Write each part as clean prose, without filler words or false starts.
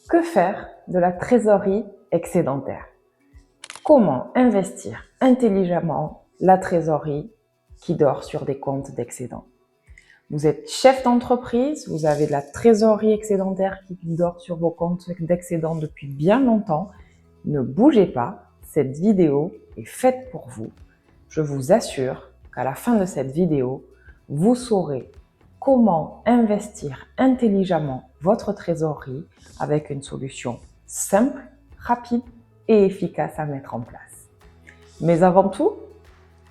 Que faire de la trésorerie excédentaire? Comment investir intelligemment la trésorerie qui dort sur des comptes d'excédent? Vous êtes chef d'entreprise, vous avez de la trésorerie excédentaire qui dort sur vos comptes d'excédent depuis bien longtemps. Ne bougez pas, cette vidéo est faite pour vous. Je vous assure qu'à la fin de cette vidéo, vous saurez comment investir intelligemment votre trésorerie avec une solution simple, rapide et efficace à mettre en place. Mais avant tout,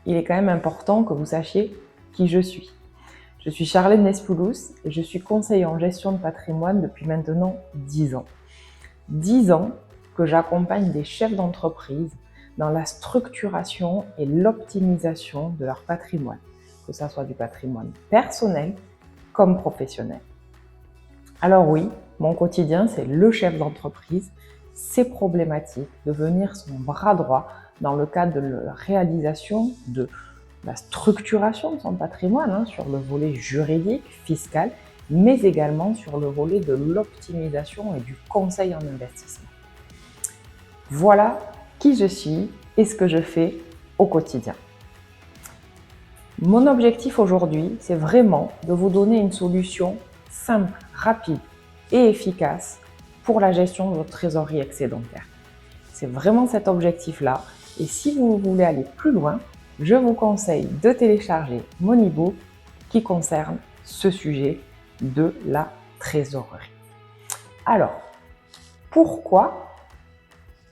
il est quand même important que vous sachiez qui je suis. Je suis Charlène Nespoulos et je suis conseillère en gestion de patrimoine depuis maintenant 10 ans. 10 ans que j'accompagne des chefs d'entreprise dans la structuration et l'optimisation de leur patrimoine, que ce soit du patrimoine personnel comme professionnel. Alors oui, mon quotidien, c'est le chef d'entreprise, ses problématiques, devenir son bras droit dans le cadre de la réalisation de la structuration de son patrimoine, sur le volet juridique, fiscal, mais également sur le volet de l'optimisation et du conseil en investissement. Voilà qui je suis et ce que je fais au quotidien. Mon objectif aujourd'hui, c'est vraiment de vous donner une solution simple, rapide et efficace pour la gestion de votre trésorerie excédentaire. C'est vraiment cet objectif-là. Et si vous voulez aller plus loin, je vous conseille de télécharger mon e-book qui concerne ce sujet de la trésorerie. Alors, pourquoi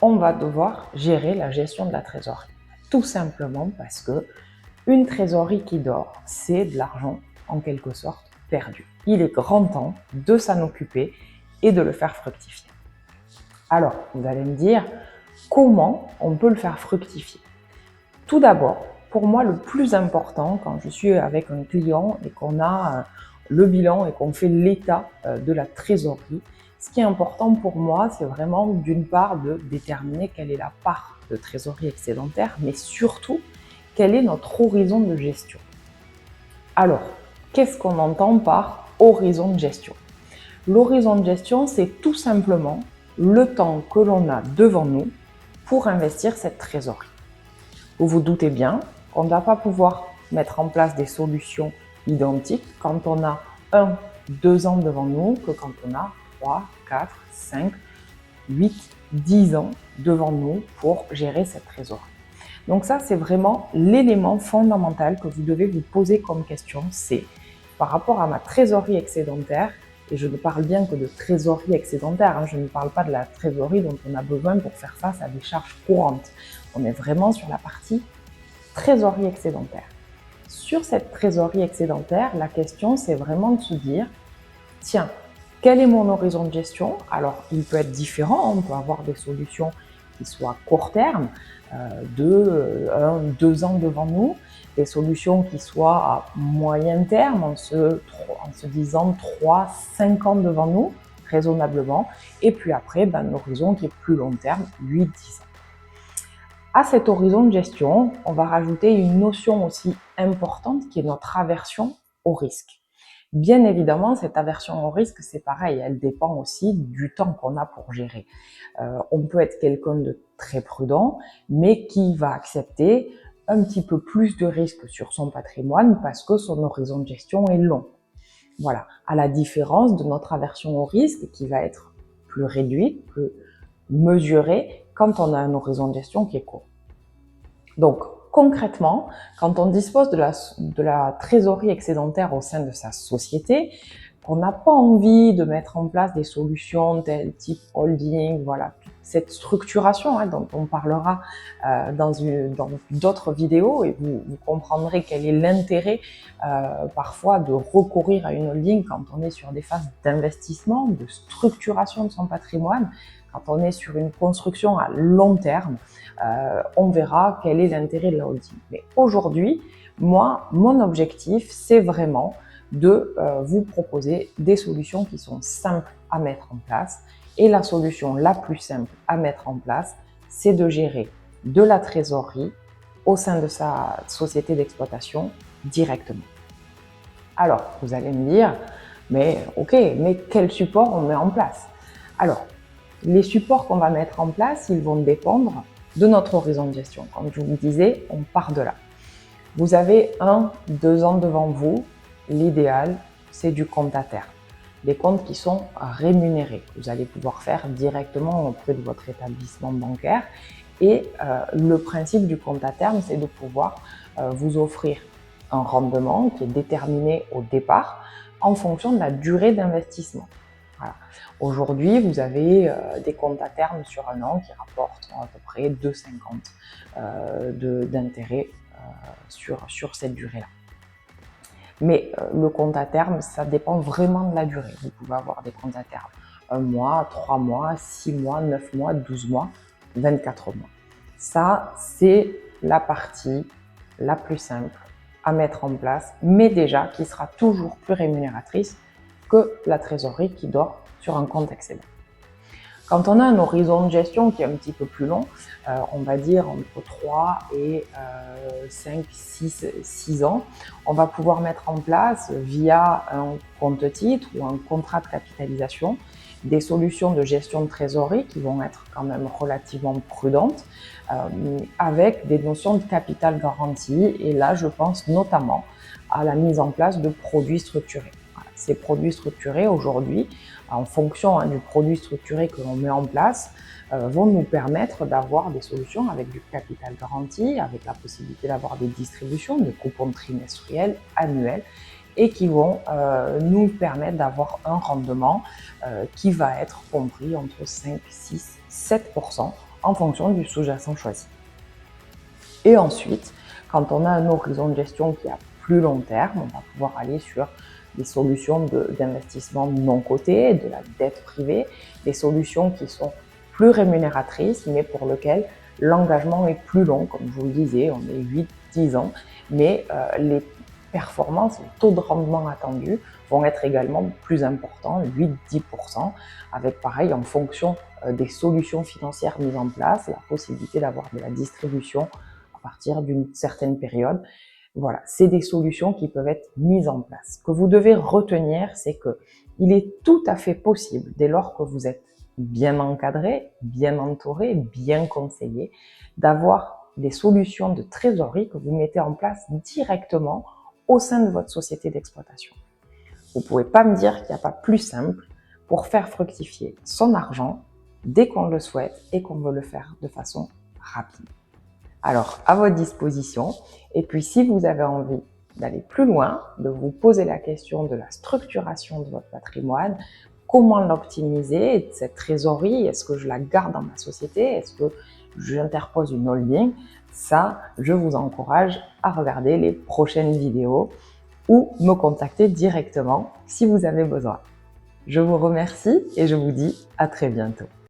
on va devoir gérer la gestion de la trésorerie? Tout simplement parce que une trésorerie qui dort, c'est de l'argent en quelque sorte perdu. Il est grand temps de s'en occuper et de le faire fructifier. Alors, vous allez me dire, comment on peut le faire fructifier? Tout d'abord, pour moi, le plus important quand je suis avec un client et qu'on a le bilan et qu'on fait l'état de la trésorerie, ce qui est important pour moi, c'est vraiment d'une part de déterminer quelle est la part de trésorerie excédentaire, mais surtout, quel est notre horizon de gestion. Alors, qu'est-ce qu'on entend par horizon de gestion? L'horizon de gestion, c'est tout simplement le temps que l'on a devant nous pour investir cette trésorerie. Vous vous doutez bien qu'on ne va pas pouvoir mettre en place des solutions identiques quand on a 2 ans devant nous que quand on a 3, 4, 5, 8, 10 ans devant nous pour gérer cette trésorerie. Donc ça, c'est vraiment l'élément fondamental que vous devez vous poser comme question, c'est par rapport à ma trésorerie excédentaire, et je ne parle bien que de trésorerie excédentaire, je ne parle pas de la trésorerie dont on a besoin pour faire face à des charges courantes. On est vraiment sur la partie trésorerie excédentaire. Sur cette trésorerie excédentaire, la question, c'est vraiment de se dire, tiens, quel est mon horizon de gestion? Alors, il peut être différent, on peut avoir des solutions qui soient court terme, de 2 ans devant nous, des solutions qui soient à moyen terme, en se disant 3, 5 ans devant nous, raisonnablement, et puis après, un horizon qui est plus long terme, 8, 10 ans. À cet horizon de gestion, on va rajouter une notion aussi importante qui est notre aversion au risque. Bien évidemment, cette aversion au risque, c'est pareil, elle dépend aussi du temps qu'on a pour gérer. On peut être quelqu'un de très prudent, mais qui va accepter un petit peu plus de risques sur son patrimoine parce que son horizon de gestion est long. Voilà, à la différence de notre aversion au risque qui va être plus réduite, plus mesurée quand on a un horizon de gestion qui est court. Donc, concrètement, quand on dispose de la trésorerie excédentaire au sein de sa société, qu'on n'a pas envie de mettre en place des solutions telles type holding, voilà, cette structuration dont on parlera dans d'autres vidéos, et vous comprendrez quel est l'intérêt parfois de recourir à une holding quand on est sur des phases d'investissement, de structuration de son patrimoine. Quand on est sur une construction à long terme, on verra quel est l'intérêt de la holding. Mais aujourd'hui, moi, mon objectif, c'est vraiment de vous proposer des solutions qui sont simples à mettre en place. Et la solution la plus simple à mettre en place, c'est de gérer de la trésorerie au sein de sa société d'exploitation directement. Alors, vous allez me dire, mais ok, mais quel support on met en place? Alors, Les supports qu'on va mettre en place, ils vont dépendre de notre horizon de gestion. Comme je vous le disais, on part de là. Vous avez 1-2 ans devant vous. L'idéal, c'est du compte à terme. Des comptes qui sont rémunérés, que vous allez pouvoir faire directement auprès de votre établissement bancaire. Et le principe du compte à terme, c'est de pouvoir vous offrir un rendement qui est déterminé au départ en fonction de la durée d'investissement. Voilà. Aujourd'hui, vous avez des comptes à terme sur un an qui rapportent à peu près 2,50 d'intérêt sur cette durée-là. Mais le compte à terme, ça dépend vraiment de la durée. Vous pouvez avoir des comptes à terme 1 mois, 3 mois, 6 mois, 9 mois, 12 mois, 24 mois. Ça, c'est la partie la plus simple à mettre en place, mais déjà qui sera toujours plus rémunératrice que la trésorerie qui dort sur un compte excédent. Quand on a un horizon de gestion qui est un petit peu plus long, on va dire entre 3 et 5, 6 ans, on va pouvoir mettre en place via un compte-titre ou un contrat de capitalisation des solutions de gestion de trésorerie qui vont être quand même relativement prudentes avec des notions de capital garanti. Et là, je pense notamment à la mise en place de produits structurés. Voilà. Ces produits structurés aujourd'hui, en fonction du produit structuré que l'on met en place, vont nous permettre d'avoir des solutions avec du capital garanti, avec la possibilité d'avoir des distributions, des coupons trimestriels, annuels, et qui vont nous permettre d'avoir un rendement qui va être compris entre 5, 6, 7% en fonction du sous-jacent choisi. Et ensuite, quand on a un horizon de gestion qui est à plus long terme, on va pouvoir aller sur des solutions d'investissement non cotées, de la dette privée, des solutions qui sont plus rémunératrices, mais pour lesquelles l'engagement est plus long. Comme je vous le disais, on est 8-10 ans, mais les performances, les taux de rendement attendus vont être également plus importants, 8-10%, avec pareil, en fonction des solutions financières mises en place, la possibilité d'avoir de la distribution à partir d'une certaine période. Voilà, c'est des solutions qui peuvent être mises en place. Ce que vous devez retenir, c'est que il est tout à fait possible, dès lors que vous êtes bien encadré, bien entouré, bien conseillé, d'avoir des solutions de trésorerie que vous mettez en place directement au sein de votre société d'exploitation. Vous ne pouvez pas me dire qu'il n'y a pas plus simple pour faire fructifier son argent dès qu'on le souhaite et qu'on veut le faire de façon rapide. Alors, à votre disposition. Et puis, si vous avez envie d'aller plus loin, de vous poser la question de la structuration de votre patrimoine, comment l'optimiser, cette trésorerie, est-ce que je la garde dans ma société, est-ce que j'interpose une holding, ça, je vous encourage à regarder les prochaines vidéos ou me contacter directement si vous avez besoin. Je vous remercie et je vous dis à très bientôt.